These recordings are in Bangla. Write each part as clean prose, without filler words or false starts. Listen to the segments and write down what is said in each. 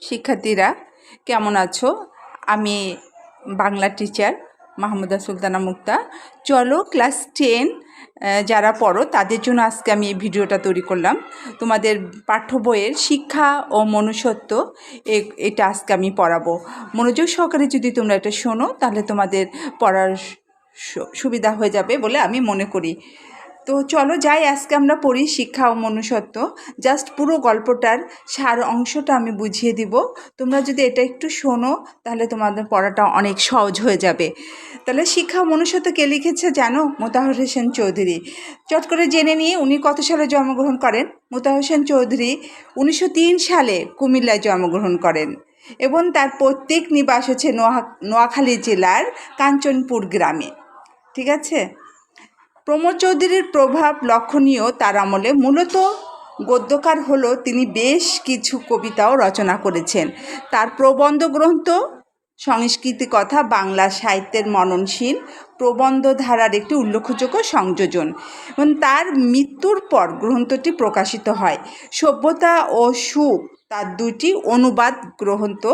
শিক্ষার্থীরা কেমন আছো? আমি বাংলা টিচার মাহমুদা সুলতানা মুক্তা। চলো ক্লাস 10 যারা পড়ো তাদের জন্য আজকে আমি এই ভিডিওটা তৈরি করলাম। তোমাদের পাঠ্য বইয়ের শিক্ষা ও মনুষ্যত্ব এটা আজকে আমি পড়াবো। মনোযোগ সহকারে যদি তোমরা এটা শোনো তাহলে তোমাদের পড়ার সুবিধা হয়ে যাবে বলে আমি মনে করি। তো চলো যাই, আজকে আমরা পড়ি শিক্ষা ও মনুষ্যত্ব। জাস্ট পুরো গল্পটার সার অংশটা আমি বুঝিয়ে দিব। তোমরা যদি এটা একটু শোনো তাহলে তোমাদের পড়াটা অনেক সহজ হয়ে যাবে। তাহলে শিক্ষা ও মনুষ্যত্ব কে লিখেছে জানো? মোতাহার হোসেন চৌধুরী। চট করে জেনে নিয়ে উনি কত সালে জন্মগ্রহণ করেন? মোতাহার হোসেন চৌধুরী 1903 সালে কুমিল্লায় জন্মগ্রহণ করেন এবং তার পৈতৃক নিবাস হচ্ছে নোয়াখালী জেলার কাঞ্চনপুর গ্রামে। ঠিক আছে। প্রমোদ চৌধুরীর প্রভাব লক্ষণীয় তার আমলে। মূলত গদ্যকার হলো তিনি বেশ কিছু কবিতাও রচনা করেছেন। তার প্রবন্ধ গ্রন্থ সংস্কৃতি কথা বাংলা সাহিত্যের মননশীল প্রবন্ধ ধারার একটি উল্লেখযোগ্য সংযোজন এবং তার মৃত্যুর পর গ্রন্থটি প্রকাশিত হয়। সভ্যতা ও সুখ তার দুটি অনুবাদ গ্রন্থ।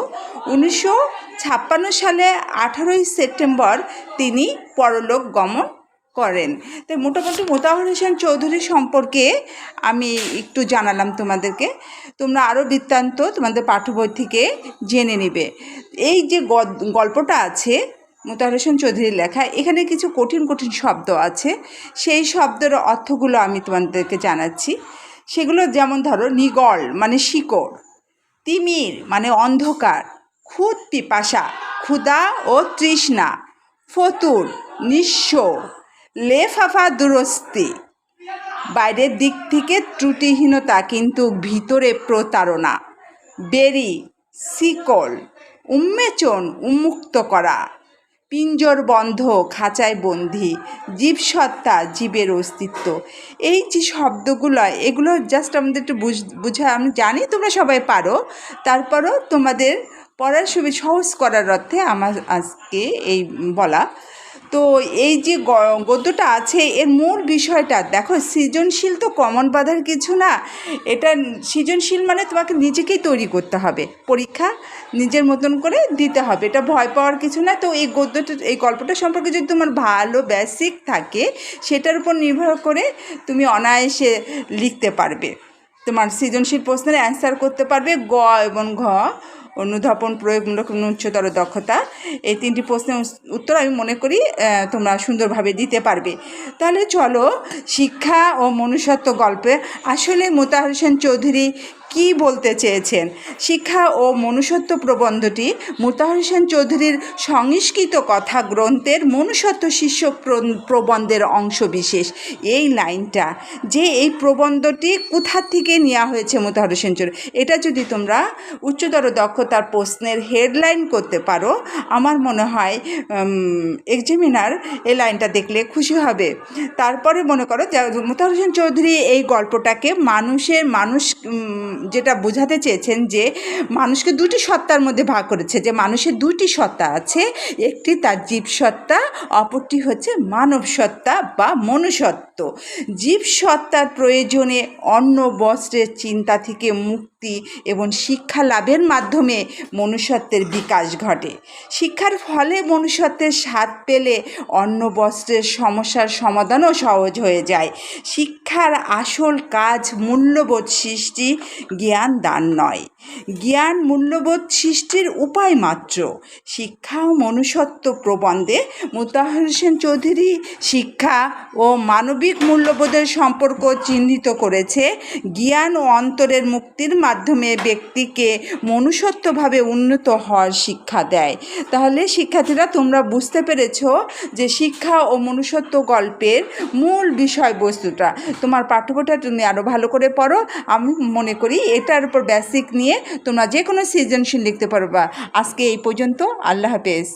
1956 সালে 18 সেপ্টেম্বর তিনি পরলোক গমন করেন। তাই মোটামুটি মোতাহার হোসেন চৌধুরী সম্পর্কে আমি একটু জানালাম তোমাদেরকে। তোমরা আরও বৃত্তান্ত তোমাদের পাঠ্য বই থেকে জেনে নেবে। এই যে গল্পটা আছে মোতাহার হোসেন চৌধুরীর লেখা, এখানে কিছু কঠিন কঠিন শব্দ আছে। সেই শব্দের অর্থগুলো আমি তোমাদেরকে জানাচ্ছি। সেগুলো যেমন ধরো, নিগল মানে শিকড়, তিমির মানে অন্ধকার, ক্ষুদ পিপাসা ক্ষুধা ও তৃষ্ণা, ফতুর নিঃস্ব, লেফাফা দুরস্তি বাইরের দিক থেকে ত্রুটিহীনতা কিন্তু ভিতরে প্রতারণা, বেরি শিকল উন্মেচন উন্মুক্ত করা, পিঞ্জর বন্ধ খাঁচায় বন্দি, জীবসত্তা জীবের অস্তিত্ব। এই যে শব্দগুলো এগুলো জাস্ট আমাদের একটু বুঝা, আমি জানি তোমরা সবাই পারো, তারপরও তোমাদের পড়ার সুবিধা সহজ করার অর্থে আমার আজকে এই বলা। তো এই যে গদ্যটা আছে এর মূল বিষয়টা দেখো, সৃজনশীল তো কমন বাঁধার কিছু না। এটা সৃজনশীল মানে তোমাকে নিজেকেই তৈরি করতে হবে, পরীক্ষা নিজের মতন করে দিতে হবে, এটা ভয় পাওয়ার কিছু না। তো এই গদ্যটা এই গল্পটা সম্পর্কে যদি তোমার ভালো বেসিক থাকে সেটার উপর নির্ভর করে তুমি অনায়াসে লিখতে পারবে, তোমার সৃজনশীল প্রশ্নের অ্যান্সার করতে পারবে। গ এবং ঘ অনুধাবন প্রয়োগমূলক উচ্চতর দক্ষতা, এই তিনটি প্রশ্নের উত্তর আমি মনে করি তোমরা সুন্দরভাবে দিতে পারবে। তাহলে চলো শিক্ষা ও মনুষ্যত্ব গল্পে আসলে মোতাহার হোসেন চৌধুরী কী বলতে চেয়েছেন। শিক্ষা ও মনুষ্যত্ব প্রবন্ধটি মোতাহার হোসেন চৌধুরীর সংস্কৃত কথা গ্রন্থের মনুষ্যত্ব শীর্ষক প্রবন্ধের অংশ বিশেষ। এই লাইনটা যে এই প্রবন্ধটি কোথা থেকে নেওয়া হয়েছে মোতাহার হোসেন চৌধুরী, এটা যদি তোমরা উচ্চতর দক্ষতার প্রশ্নের হেডলাইন করতে পারো, আমার মনে হয় এক্সামিনার এই লাইনটা দেখলে খুশি হবে। তারপরে মনে করো যে মোতাহার হোসেন চৌধুরী এই গল্পটাকে মানুষ যেটা বোঝাতে চেয়েছেন যে মানুষকে দুটি সত্তার মধ্যে ভাগ করেছে, যে মানুষের দুটি সত্তা আছে, একটি তার জীবসত্তা, অপরটি হচ্ছে মানব সত্তা বা মনুষ্যত্ব। জীবসত্তার প্রয়োজনে অন্ন বস্ত্রের চিন্তা থেকে মুক্তি এবং শিক্ষা লাভের মাধ্যমে মনুষ্যত্বের বিকাশ ঘটে। শিক্ষার ফলে মনুষ্যত্বের স্বাদ পেলে অন্ন বস্ত্রের সমস্যার সমাধানও সহজ হয়ে যায়। শিক্ষার আসল কাজ মূল্যবোধ সৃষ্টি, জ্ঞান দান নয়। জ্ঞান মূল্যবোধ সৃষ্টির উপায় মাত্র। শিক্ষা ও মনুষ্যত্ব প্রবন্ধে মোতাহার হোসেন চৌধুরী শিক্ষা ও মানবিক মূল্যবোধের সম্পর্ক চিহ্নিত করেছে। জ্ঞান ও অন্তরের মুক্তির মাধ্যমে ব্যক্তিকে মনুষ্যত্বভাবে উন্নত হওয়ার শিক্ষা দেয়। তাহলে শিক্ষার্থীরা তোমরা বুঝতে পেরেছ যে শিক্ষা ও মনুষ্যত্ব গল্পের মূল বিষয়বস্তুটা। তোমার পাঠ্যবইটা তুমি আরও ভালো করে পড়ো, আমি মনে করি এটার উপর বেসিক নিয়ে তোমরা যে কোনো সৃজনশীল লিখতে পারবা। আজকে এই পর্যন্ত, আল্লাহ হাফেজ।